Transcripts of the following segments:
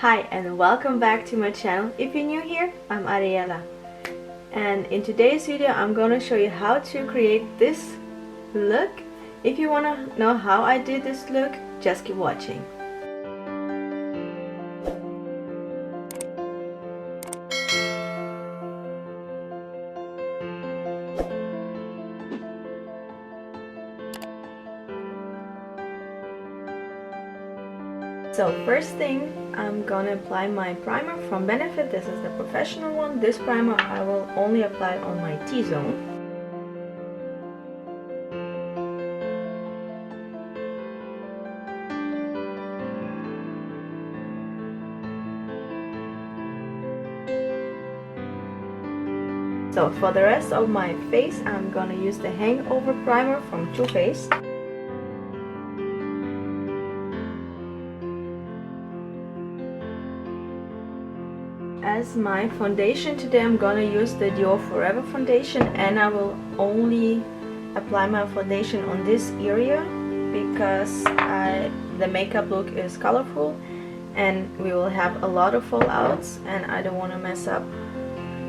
Hi and welcome back to my channel. If you're new here, I'm Ariela, and in today's video I'm gonna show you how to create this look. If you wanna know how I did this look, just keep watching. So first thing, I'm gonna apply my primer from Benefit. This is the professional one. This primer I will only apply on my T-zone. So for the rest of my face, I'm gonna use the Hangover Primer from Too Faced. As my foundation today, I'm gonna use the Dior Forever foundation, and I will only apply my foundation on this area because the makeup look is colorful and we will have a lot of fallouts and I don't want to mess up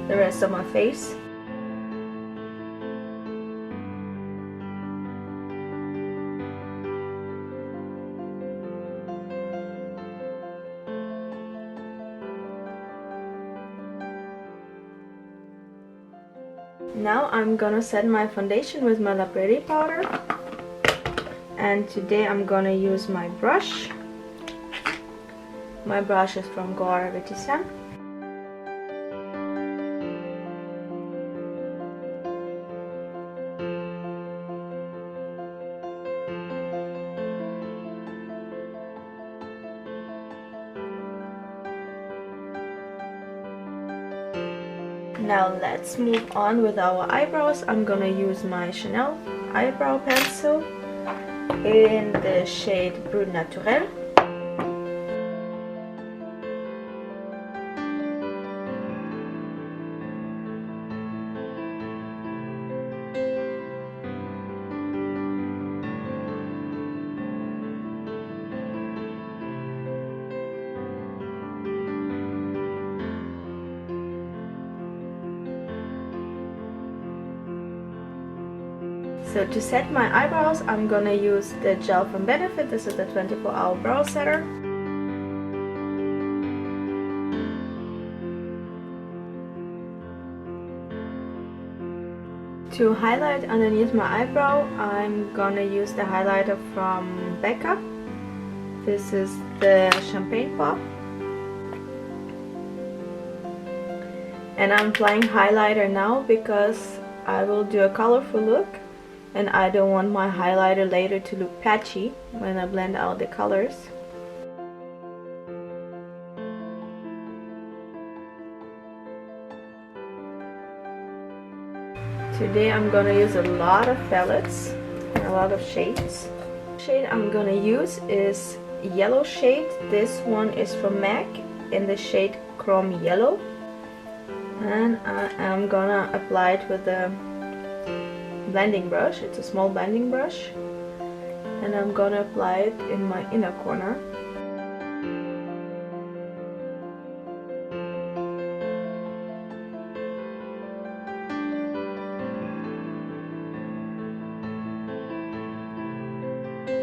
the rest of my face. Now I'm gonna set my foundation with my daryaariela powder, and today I'm gonna use my brush. My brush is from Darya-Ariela. Now let's move on with our eyebrows. I'm gonna use my Chanel eyebrow pencil in the shade Brut Naturel. So to set my eyebrows, I'm gonna use the gel from Benefit. This is the 24-hour brow setter. To highlight underneath my eyebrow, I'm gonna use the highlighter from Becca. This is the Champagne Pop. And I'm applying highlighter now because I will do a colorful look. And I don't want my highlighter later to look patchy when I blend out the colors. Today I'm gonna use a lot of palettes and a lot of shades. The shade I'm gonna use is yellow shade. This one is from MAC in the shade Chrome Yellow. And I am gonna apply it with the blending brush. It's a small blending brush, and I'm gonna apply it in my inner corner.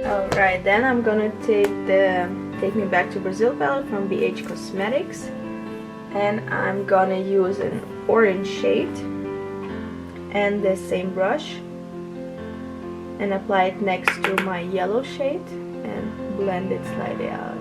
Alright, then I'm gonna take the Take Me Back to Brazil palette from BH Cosmetics, and I'm gonna use an orange shade and the same brush and apply it next to my yellow shade and blend it slightly out.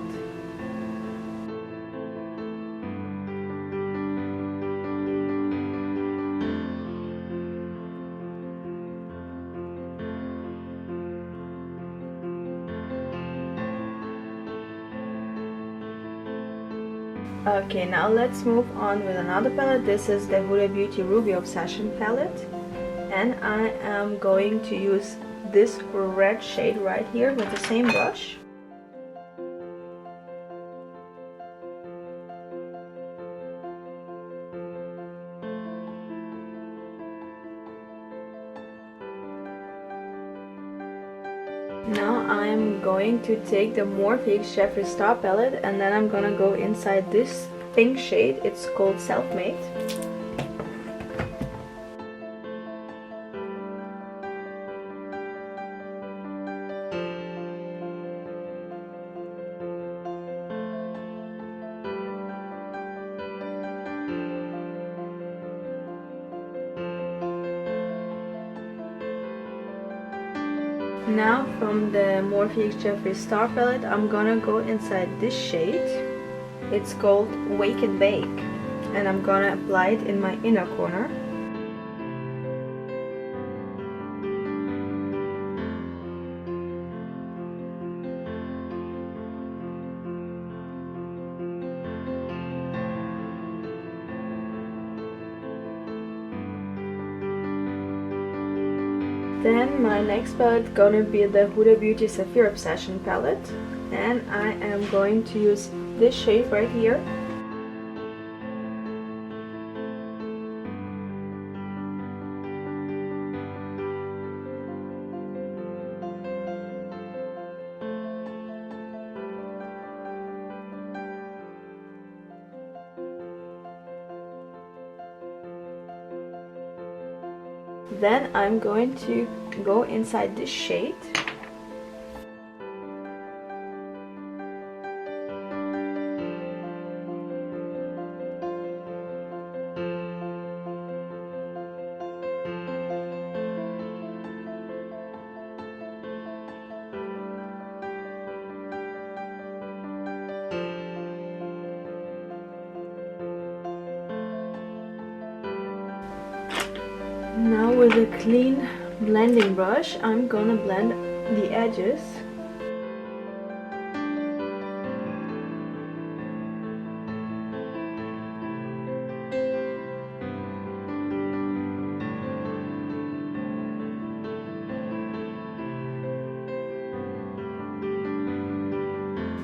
Okay, now let's move on with another palette. This is the Huda Beauty Ruby Obsession palette, and I am going to use this red shade right here with the same brush. Now I'm going to take the Morphe Jeffree Star palette, and then I'm gonna go inside this pink shade. It's called Self-Made. Now from the Morphe Jeffree Star palette, I'm gonna go inside this shade. It's called Wake and Bake, and I'm gonna apply it in my inner corner. Then my next palette gonna be the Huda Beauty Sapphire Obsession palette, and I am going to use this shade right here. Then I'm going to go inside this shade. Now with a clean blending brush, I'm gonna blend the edges.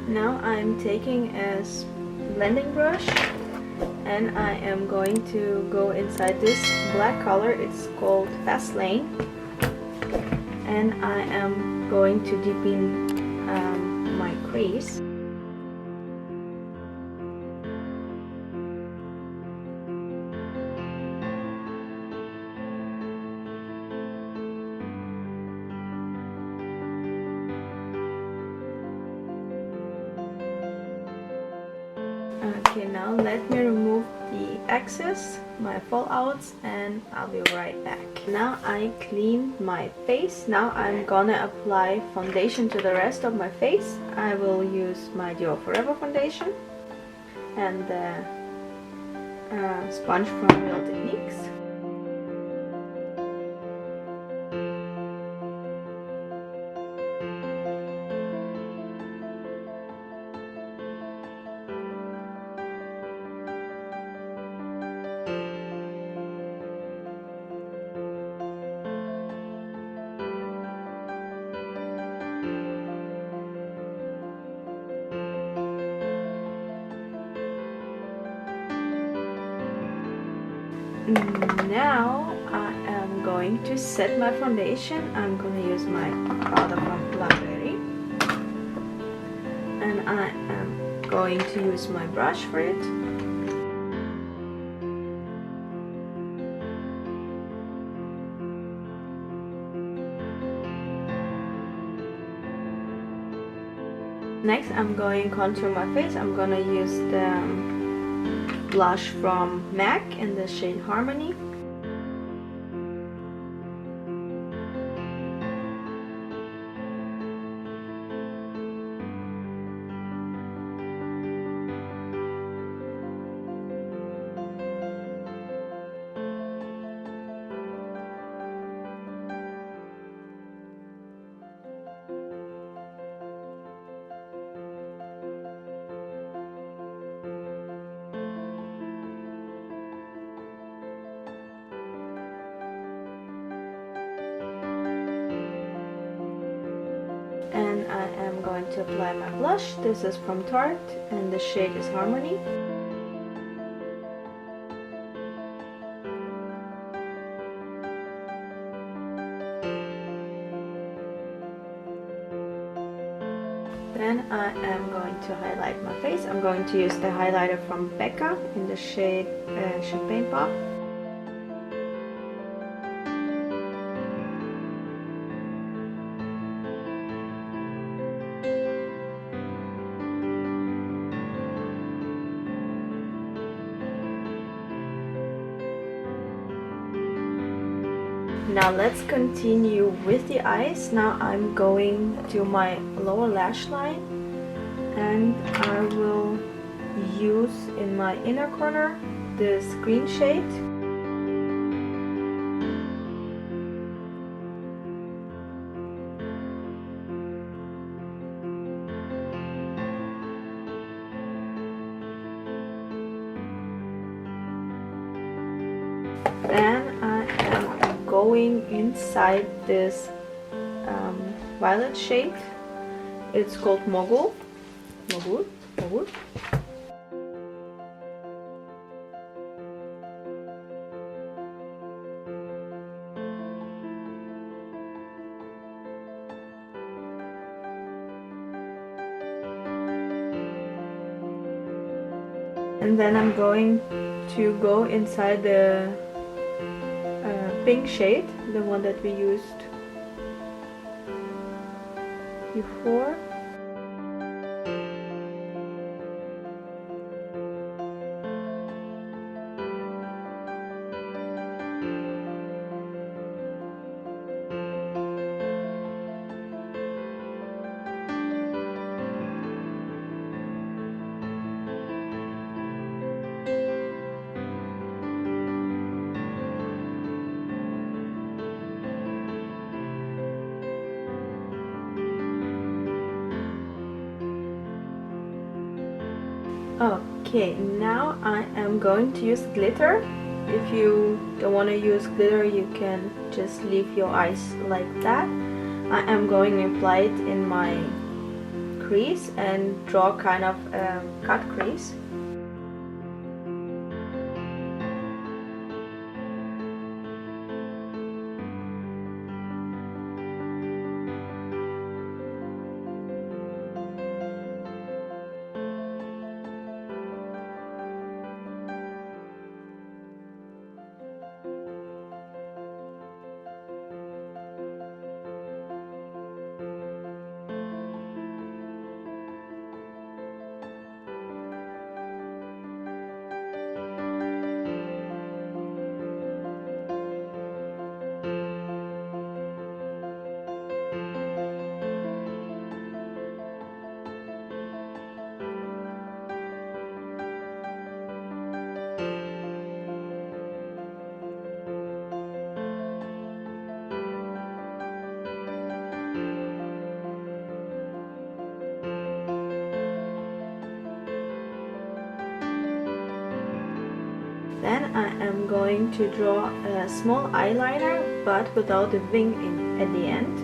Now I'm taking a blending brush, and I am going to go inside this black color. It's called Fast Lane, and I am going to deepen my crease. Okay, now let me remove the excess, my fallouts, and I'll be right back. Now I cleaned my face. Now I'm gonna apply foundation to the rest of my face. I will use my Dior Forever foundation and the sponge from Real Techniques. Now I am going to set my foundation. I'm going to use my powder from Darya-Ariela, and I am going to use my brush for it. Next I'm going to contour my face. I'm going to use the blush from MAC in the shade Harmony. And I am going to apply my blush. This is from Tarte and the shade is Harmony. I am going to highlight my face. I'm going to use the highlighter from Becca in the shade Champagne Pop. Now let's continue with the eyes. Now I'm going to my lower lash line, and I will use in my inner corner this green shade. And I am going inside this violet shade. It's called Mogul. Mogul. Mogul. And then I'm going to go inside the pink shade, the one that we used before. Okay, now I am going to use glitter. If you don't want to use glitter, you can just leave your eyes like that. I am going to apply it in my crease and draw kind of a cut crease. Then I am going to draw a small eyeliner, but without a wing at the end.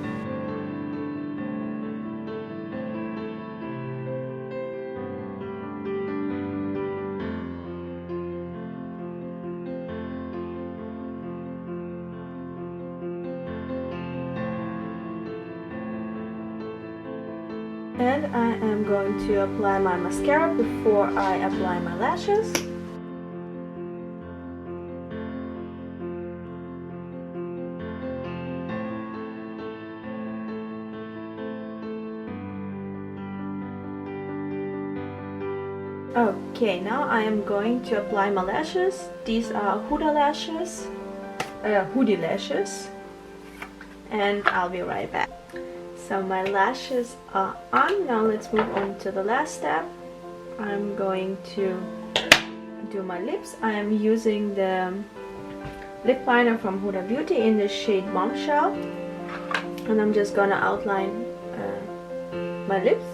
And I am going to apply my mascara before I apply my lashes. Okay, now I am going to apply my lashes. These are Huda lashes, hoodie lashes, and I'll be right back. So my lashes are on. Now let's move on to the last step. I'm going to do my lips. I am using the lip liner from Huda Beauty in the shade Bombshell, and I'm just gonna outline my lips.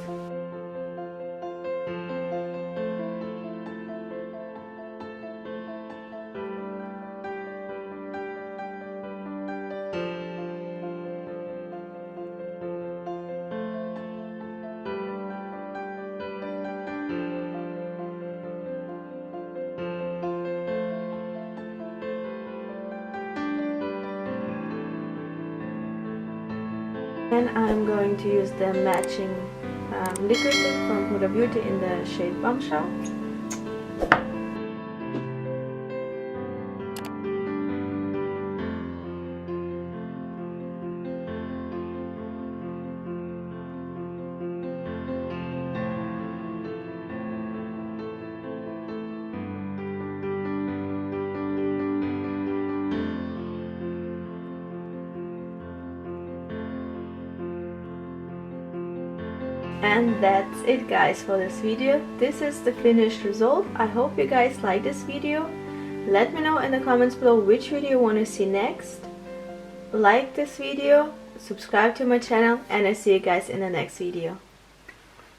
And I'm going to use the matching liquid lip from Huda Beauty in the shade Bombshell. And that's it guys for this video. This is the finished result. I hope you guys like this video. Let me know in the comments below which video you want to see next. Like this video, subscribe to my channel, and I see you guys in the next video.